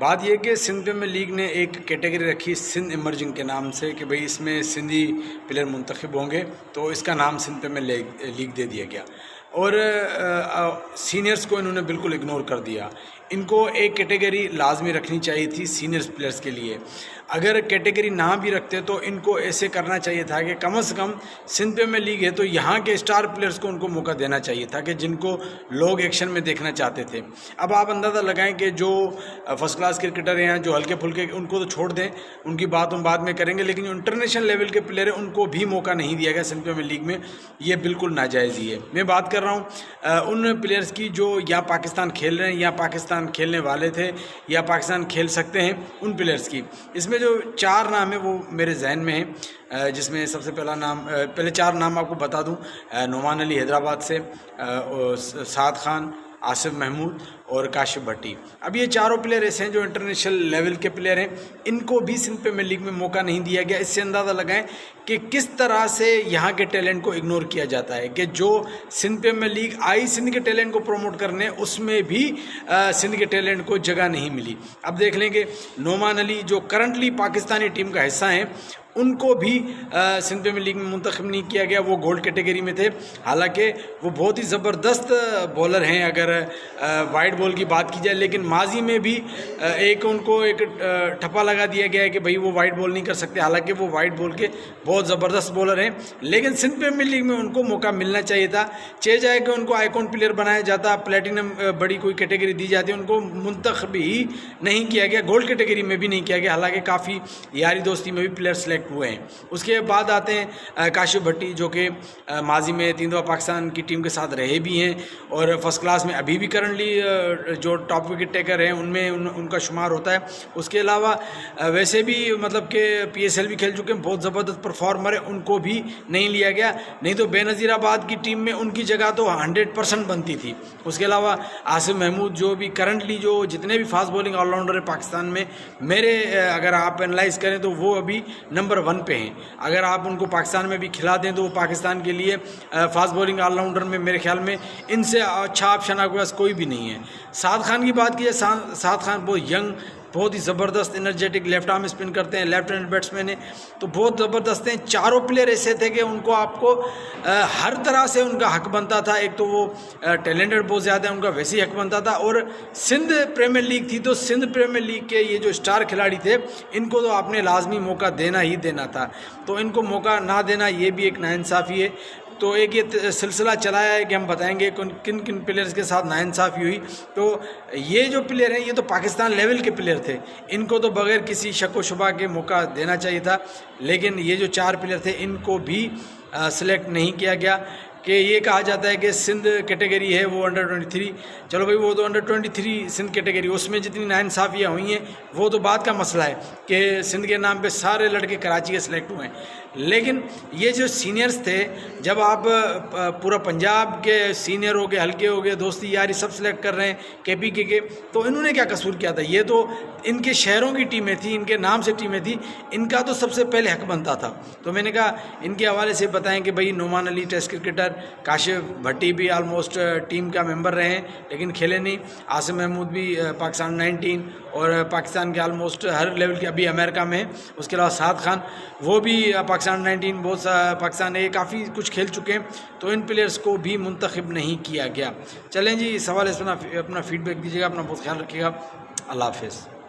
बात यह कि सिंध प्रीमियर लीग ने एक कैटेगरी रखी सिंध इमर्जिंग के नाम से कि भाई इसमें सिंधी प्लेयर मुंतखब होंगे, तो इसका नाम सिंध प्रीमियर लीग दे दिया गया और सीनियर्स को इन्होंने बिल्कुल इग्नोर कर दिया। इनको एक कैटेगरी लाजमी रखनी चाहिए थी सीनियर्स प्लेयर्स के लिए। अगर कैटेगरी ना भी रखते तो इनको ऐसे करना चाहिए था कि कम से कम सिंध प्रीमियर लीग है तो यहाँ के स्टार प्लेयर्स को उनको मौका देना चाहिए था कि जिनको लोग एक्शन में देखना चाहते थे। अब आप अंदाज़ा लगाएं कि जो फर्स्ट क्लास क्रिकेटर हैं, जो हल्के फुल्के, उनको तो छोड़ दें, उनकी बात हम बाद में करेंगे, लेकिन जो इंटरनेशनल लेवल के प्लेयर हैं उनको भी मौका नहीं दिया गया सिंध प्रीमियर लीग में। ये बिल्कुल नाजायज़ ही है। मैं बात कर रहा हूँ उन प्लेयर्स की जो या पाकिस्तान खेल रहे हैं या पाकिस्तान खेलने वाले थे या पाकिस्तान खेल सकते हैं, उन प्लेयर्स की। इसमें जो 4 नाम है वो मेरे जहन में है, जिसमें सबसे पहले 4 नाम आपको बता दूं। नोमान अली हैदराबाद से, साद खान, आसिफ महमूद और काशिफ भट्टी। अब ये चारों प्लेयर ऐसे हैं जो इंटरनेशनल लेवल के प्लेयर हैं, इनको भी सिंध प्रीमियर लीग में मौका नहीं दिया गया। इससे अंदाज़ा लगाएं कि किस तरह से यहाँ के टैलेंट को इग्नोर किया जाता है कि जो सिंध प्रीमियर लीग आई सिंध के टैलेंट को प्रमोट करने, उसमें भी सिंध के टैलेंट को जगह नहीं मिली। अब देख लेंगे नोमान अली जो करंटली पाकिस्तानी टीम का हिस्सा हैं, उनको भी सिंध प्रीमियर लीग में मुंतखब नहीं किया गया। वो गोल्ड कैटेगरी में थे, हालांकि वो बहुत ही ज़बरदस्त बॉलर हैं अगर वाइड बॉल की बात की जाए, लेकिन माजी में भी उनको एक ठप्पा लगा दिया गया है कि भाई वो वाइड बॉल नहीं कर सकते। हालांकि वो वाइड बॉल के बहुत ज़बरदस्त बॉलर हैं, लेकिन सिंध प्रीमियर लीग में उनको मौका मिलना चाहिए था। चाहे जाए कि उनको आइकॉन प्लेयर बनाया जाता, प्लेटिनम बड़ी कोई कैटेगरी दी जाती, उनको मुंतखब ही नहीं किया गया, गोल्ड कैटेगरी में भी नहीं किया गया। हालाँकि काफ़ी यारी दोस्ती में भी प्लेयर सेलेक्ट हुए हैं। उसके बाद आते हैं काशिफ भट्टी, जो कि माजी में 3 दफ़ा पाकिस्तान की टीम के साथ रहे भी हैं और फर्स्ट क्लास में अभी भी करंटली जो टॉप विकेट टेकर हैं उनमें उनका शुमार होता है। उसके अलावा वैसे भी मतलब कि PSL भी खेल चुके हैं, बहुत ज़बरदस्त परफॉर्मर है, उनको भी नहीं लिया गया। नहीं तो बेनज़ीराबाद की टीम में उनकी जगह तो 100% बनती थी। उसके अलावा आसिफ महमूद जो भी करंटली जो जितने भी फास्ट बॉलिंग ऑलराउंडर है पाकिस्तान में, मेरे अगर आप एनालाइज करें तो वो अभी नंबर 1 पे हैं। अगर आप उनको पाकिस्तान में भी खिला दें तो वो पाकिस्तान के लिए फास्ट बॉलिंग ऑलराउंडर में मेरे ख्याल में इनसे अच्छा ऑप्शन आपके पास कोई भी नहीं है। साद खान की बात की जाए, साद खान बहुत यंग, बहुत ही ज़बरदस्त एनर्जेटिक लेफ्ट आर्म स्पिन करते हैं, लेफ्ट हैंड बैट्समैन है, तो बहुत ज़बरदस्त हैं। चारों प्लेयर ऐसे थे कि उनको आपको हर तरह से उनका हक बनता था। एक तो वो टैलेंटेड बहुत ज़्यादा है, उनका वैसे ही हक बनता था। और सिंध प्रीमियर लीग थी तो सिंध प्रीमियर लीग के ये जो स्टार खिलाड़ी थे, इनको तो आपने लाजमी मौका देना ही देना था। तो इनको मौका ना देना ये भी एक नाइंसाफ़ी है। तो एक ये सिलसिला चलाया है कि हम बताएंगे किन किन प्लेयर्स के साथ नाइंसाफ़ी हुई। तो ये जो प्लेयर हैं ये तो पाकिस्तान लेवल के प्लेयर थे, इनको तो बग़ैर किसी शक व शुबा के मौका देना चाहिए था, लेकिन ये जो 4 प्लेयर थे इनको भी सिलेक्ट नहीं किया गया। कि ये कहा जाता है कि सिंध कैटेगरी है वो अंडर 23, चलो भाई वो तो अंडर 23 सिंध कैटेगरी, उसमें जितनी नाइंसाफ़ियाँ हुई हैं वो तो बात का मसला है कि सिंध के नाम पे सारे लड़के कराची के सिलेक्ट हुए हैं। लेकिन ये जो सीनियर्स थे, जब आप पूरा पंजाब के सीनियर हो गए, हल्के हो गए, दोस्ती यारी सब सिलेक्ट कर रहे हैं KPK के, तो इन्होंने क्या कसूर किया था? ये तो इनके शहरों की टीमें थी, इनके नाम से टीमें थी, इनका तो सबसे पहले हक बनता था। तो मैंने कहा इनके हवाले से बताएं कि भाई नोमान अली टेस्ट क्रिकेटर, काशिफ भट्टी भी आलमोस्ट टीम का मेंबर रहे हैं लेकिन खेले नहीं, आसिफ महमूद भी पाकिस्तान 19 और पाकिस्तान के आलमोस्ट हर लेवल के अभी अमेरिका में है। उसके अलावा साद खान वो भी पाकिस्तान 19 बहुत पाकिस्तान ये काफ़ी कुछ खेल चुके हैं। तो इन प्लेयर्स को भी मुंतखब नहीं किया गया। चलें जी, इस हवाले से अपना फीडबैक दीजिएगा, अपना बहुत ख्याल रखिएगा। अल्लाह हाफ़िज़।